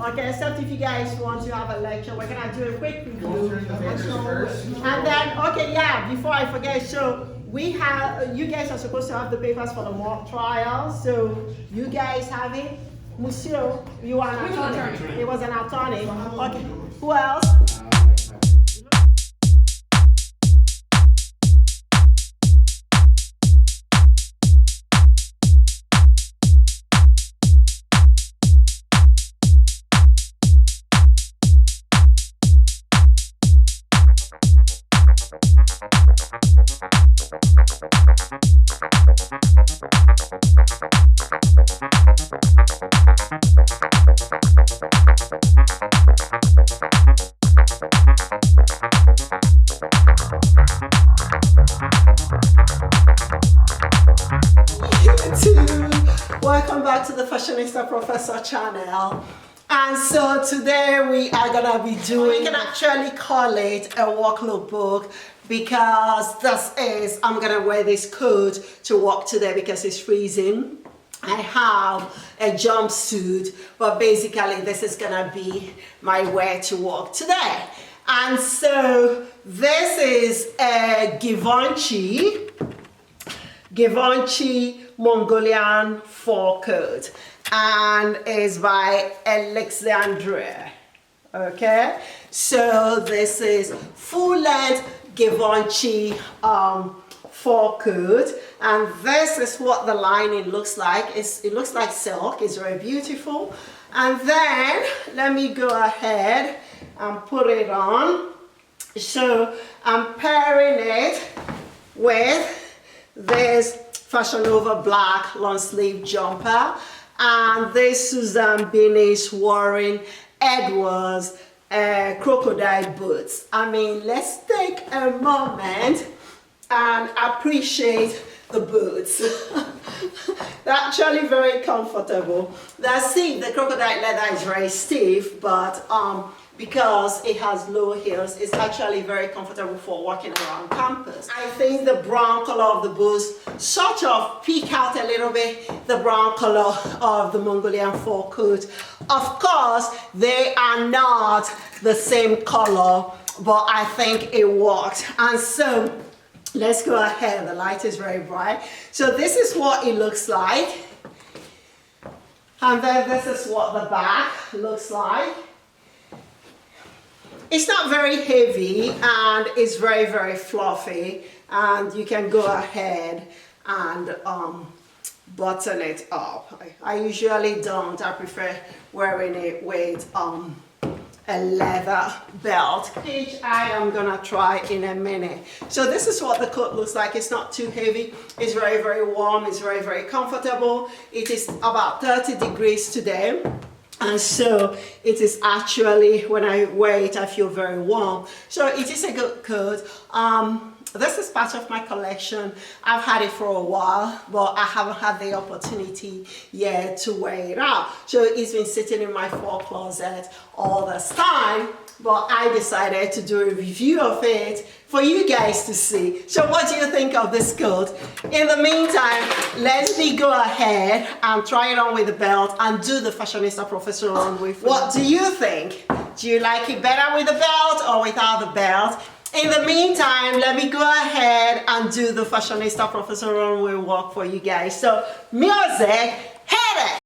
Okay, except if you guys want to have a lecture, we're gonna do a quick review. And then, okay, yeah, before I forget, so we have, you guys are supposed to have the papers for the mock trial, so you guys have it. Monsieur, you are an attorney. He was an attorney. Okay, who else? Welcome back to the Fashionista Professor channel. And so today we are gonna be doing, you can actually call it a work lookbook, because this is, I'm gonna wear this coat to work today because it's freezing. I have a jumpsuit, but basically this is gonna be my wear to work today. And so this is a Givenchy Mongolian fur coat, and is by Alexandria. Okay, so this is full length Givenchy fur coat, and this is what the lining looks like. It looks like silk. It's very beautiful. And then let me go ahead and put it on. So I'm pairing it with this Fashion Nova black long sleeve jumper and this Susan Beamis Warren Edwards crocodile boots. I mean, let's take a moment and appreciate the boots. They're actually very comfortable. The crocodile leather is very stiff, but because it has low heels, it's actually very comfortable for walking around campus. I think the brown color of the boots sort of peek out a little bit the brown color of the Mongolian fur coat. Of course, they are not the same color, but I think it worked. And so let's go ahead. The light is very bright. So this is what it looks like. And then this is what the back looks like. It's not very heavy and it's very, very fluffy, and you can go ahead and button it up. I usually don't. I prefer wearing it with a leather belt, which I am gonna try in a minute. So this is what the coat looks like. It's not too heavy. It's very, very warm. It's very, very comfortable. It is about 30 degrees today. And so it is actually, when I wear it, I feel very warm. So it is a good coat. This is part of my collection. I've had it for a while, but I haven't had the opportunity yet to wear it out. So it's been sitting in my fur closet all this time, but I decided to do a review of it for you guys to see. So what do you think of this coat? In the meantime, let me go ahead and try it on with the belt and do the Fashionista Professor on with it. What do you think? Do you like it better with the belt or without the belt? In the meantime, let me go ahead and do the Fashionista Professor runway walk for you guys. So, music, hit it!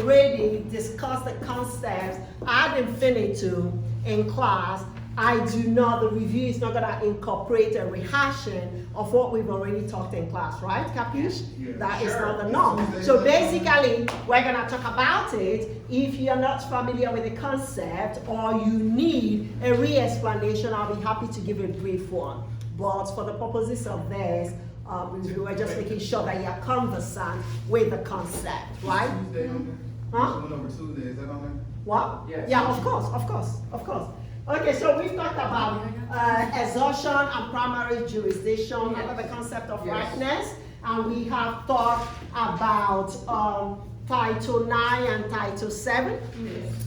already discussed the concepts ad infinitum in class. The review is not going to incorporate a rehashing of what we've already talked in class, right, Capiche? Yeah. That is not the norm. So basically, we're going to talk about it. If you're not familiar with the concept or you need a re-explanation, I'll be happy to give a brief one. But for the purposes of this, we're just making sure that you're conversant with the concept, right? Huh? Number Tuesday, is that on there? What? Yes. Yeah, of course. Okay, so we've talked about exhaustion and primary jurisdiction under the concept of ripeness, and we have talked about Title 9 and Title 7,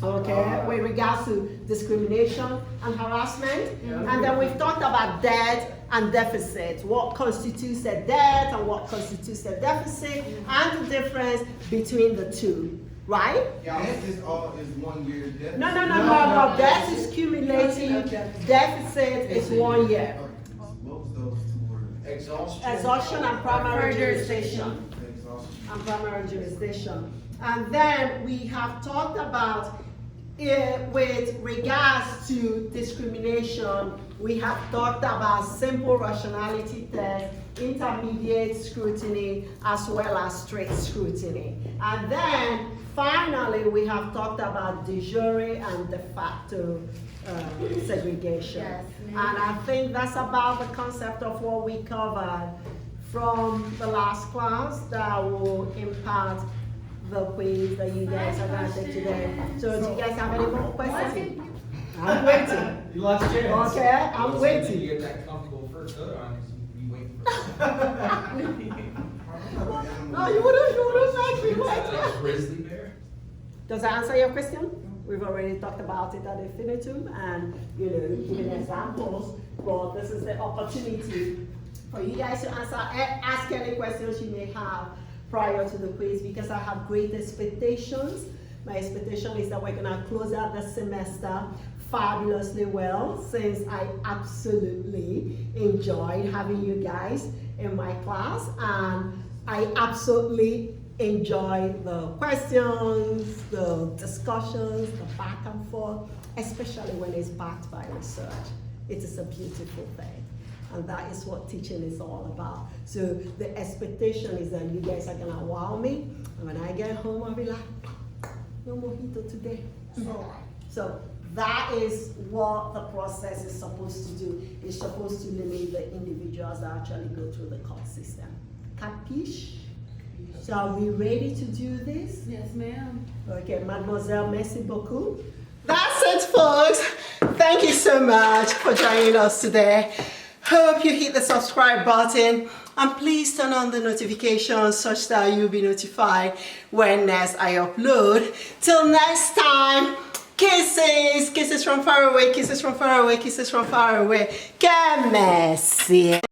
okay, with regards to discrimination and harassment. And then we've talked about debt and deficit, what constitutes a debt and what constitutes a deficit, and the difference between the two. Right? Debt is 1 year debt. No. Debt is cumulative. Deficit is 1 year. What was those two words? Exhaustion and primary jurisdiction. Exhaustion. And primary jurisdiction. And then we have talked about with regards to discrimination, we have talked about simple rationality test, intermediate scrutiny, as well as strict scrutiny. And then finally, we have talked about de jure and de facto segregation. Yes, and I think that's about the concept of what we covered from the last class that will impact the quiz that you guys are going to take today. So do you guys have any more questions? I'm waiting. You lost your chance. Okay, I'm waiting. You get that comfortable first other on because you waiting for No, you wouldn't make me like a wait. grizzly bear. Does that answer your question? We've already talked about it ad infinitum and, giving examples, but this is the opportunity for you guys to ask any questions you may have prior to the quiz, because I have great expectations. My expectation is that we're gonna close out the semester fabulously well, since I absolutely enjoyed having you guys in my class, and I absolutely enjoy the questions, the discussions, the back and forth, especially when it's backed by research. It is a beautiful thing. And that is what teaching is all about. So the expectation is that you guys are gonna wow me, and when I get home, I'll be like, no mojito today. So that is what the process is supposed to do. It's supposed to limit the individuals that actually go through the court system. Capiche? So are we ready to do this? Yes, ma'am. Okay, mademoiselle, merci beaucoup. That's it, folks. Thank you so much for joining us today. Hope you hit the subscribe button, and please turn on the notifications such that you'll be notified when next I upload. Till next time, kisses from far away, kisses from far away, kisses from far away. Que merci.